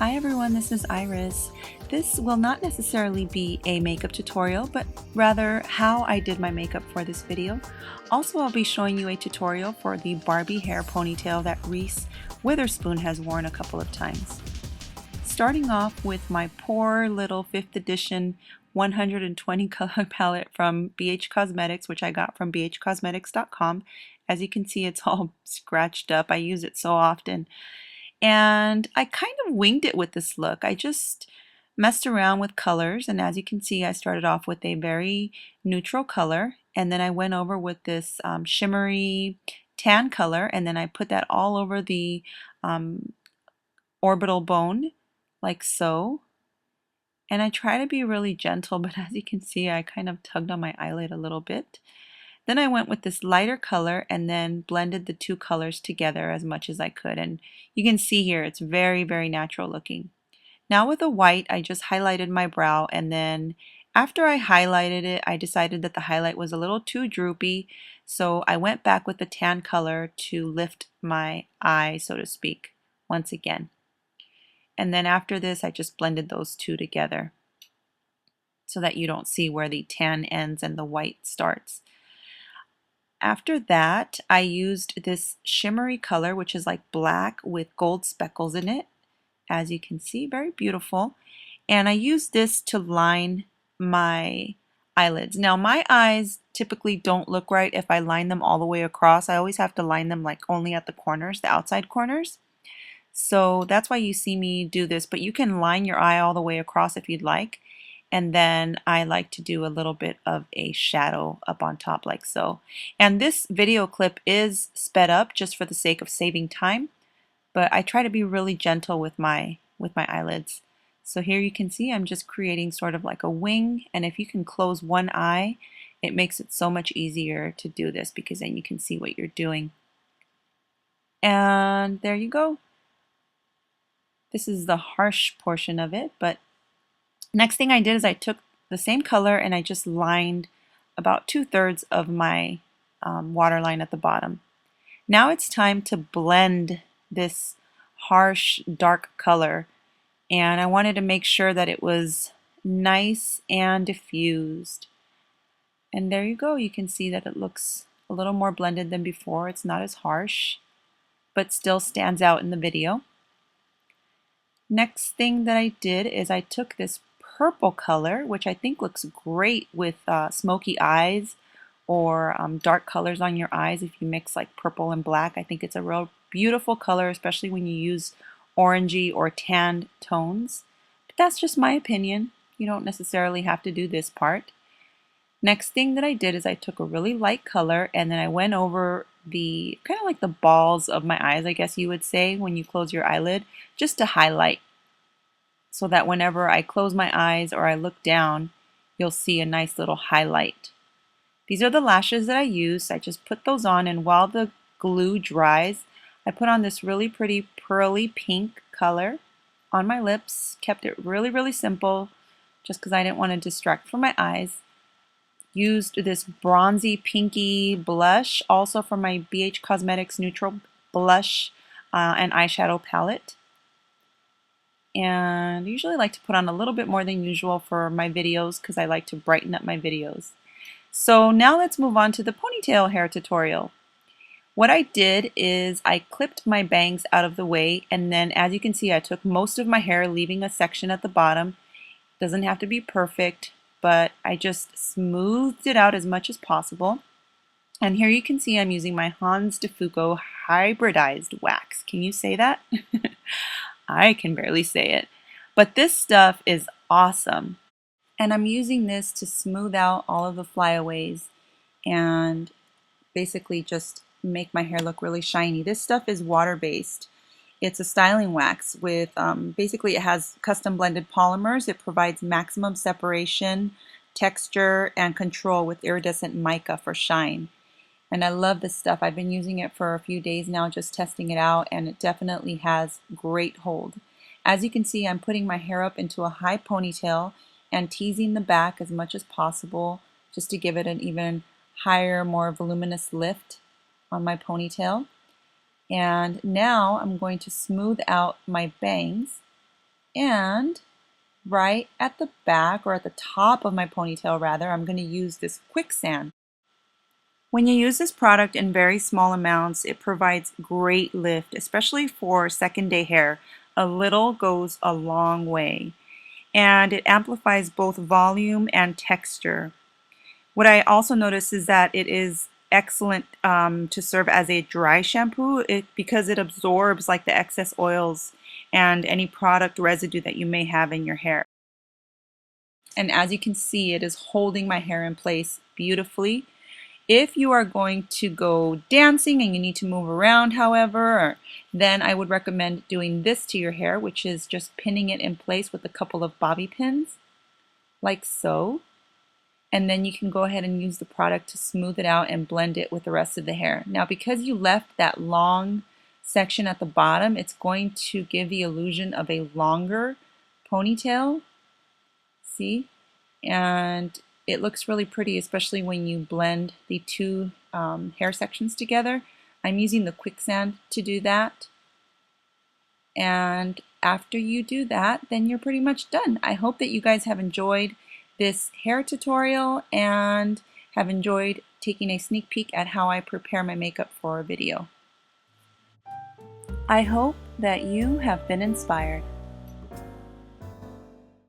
Hi everyone, this is Iris. This will not necessarily be a makeup tutorial, but rather how I did my makeup for this video. Also, I'll be showing you a tutorial for the Barbie hair ponytail that Reese Witherspoon has worn a couple of times. Starting off with my poor little 5th edition 120 color palette from BH Cosmetics, which I got from bhcosmetics.com. As you can see, it's all scratched up. I use it so often. And I kind of winged it with this look. I just messed around with colors, and as you can see, I started off with a very neutral color, and then I went over with this shimmery tan color, and then I put that all over the orbital bone, like so. And I try to be really gentle, but as you can see, I kind of tugged on my eyelid a little bit. Then I went with this lighter color and then blended the two colors together as much as I could. And you can see here, it's very, very natural looking. Now with the white, I just highlighted my brow, and then after I highlighted it, I decided that the highlight was a little too droopy. So I went back with the tan color to lift my eye, so to speak, once again. And then after this, I just blended those two together so that you don't see where the tan ends and the white starts. After that, I used this shimmery color, which is like black with gold speckles in it. As you can see, very beautiful. And I used this to line my eyelids. Now, my eyes typically don't look right if I line them all the way across. I always have to line them like only at the corners, the outside corners. So that's why you see me do this, but you can line your eye all the way across if you'd like. And then I like to do a little bit of a shadow up on top like so. And this video clip is sped up just for the sake of saving time, but I try to be really gentle with my eyelids. So here you can see I'm just creating sort of like a wing, and if you can close one eye, it makes it so much easier to do this because then you can see what you're doing. And there you go. This is the harsh portion of it, but next thing I did is I took the same color and I just lined about 2/3 of my waterline at the bottom. Now it's time to blend this harsh dark color, and I wanted to make sure that it was nice and diffused. And there you go. You can see that it looks a little more blended than before. It's not as harsh, but still stands out in the video. Next thing that I did is I took this purple color, which I think looks great with smoky eyes or dark colors on your eyes. If you mix like purple and black, I think it's a real beautiful color, especially when you use orangey or tanned tones. But that's just my opinion. You don't necessarily have to do this part. Next thing that I did is I took a really light color and then I went over the kind of like the balls of my eyes, I guess you would say, when you close your eyelid, just to highlight, so that whenever I close my eyes or I look down, you'll see a nice little highlight. These are the lashes that I use. I just put those on, and while the glue dries, I put on this really pretty pearly pink color on my lips. Kept it really, really simple just because I didn't want to distract from my eyes. Used this bronzy pinky blush, also from my BH Cosmetics Neutral Blush and Eyeshadow Palette. And I usually like to put on a little bit more than usual for my videos because I like to brighten up my videos. So now let's move on to the ponytail hair tutorial. What I did is I clipped my bangs out of the way, and then as you can see I took most of my hair, leaving a section at the bottom. Doesn't have to be perfect, but I just smoothed it out as much as possible. And here you can see I'm using my Hanz de Fuko Hybridized wax. Can you say that? I can barely say it. But this stuff is awesome. And I'm using this to smooth out all of the flyaways and basically just make my hair look really shiny. This stuff is water-based. It's a styling wax with, basically it has custom blended polymers. It provides maximum separation, texture, and control with iridescent mica for shine. And I love this stuff. I've been using it for a few days now, just testing it out, and it definitely has great hold. As you can see, I'm putting my hair up into a high ponytail and teasing the back as much as possible just to give it an even higher, more voluminous lift on my ponytail. And now I'm going to smooth out my bangs And right at the back, or at the top of my ponytail rather, I'm going to use this quicksand. When you use this product in very small amounts, it provides great lift, especially for second day hair. A little goes a long way, and it amplifies both volume and texture. What I also notice is that it is excellent to serve as a dry shampoo because it absorbs like the excess oils and any product residue that you may have in your hair. And as you can see, it is holding my hair in place beautifully. If you are going to go dancing and you need to move around, however, then I would recommend doing this to your hair, which is just pinning it in place with a couple of bobby pins, like so. And then you can go ahead and use the product to smooth it out and blend it with the rest of the hair. Now, because you left that long section at the bottom, it's going to give the illusion of a longer ponytail. See? And it looks really pretty, especially when you blend the two hair sections together. I'm using the quicksand to do that. And after you do that, then you're pretty much done. I hope that you guys have enjoyed this hair tutorial and have enjoyed taking a sneak peek at how I prepare my makeup for a video. I hope that you have been inspired.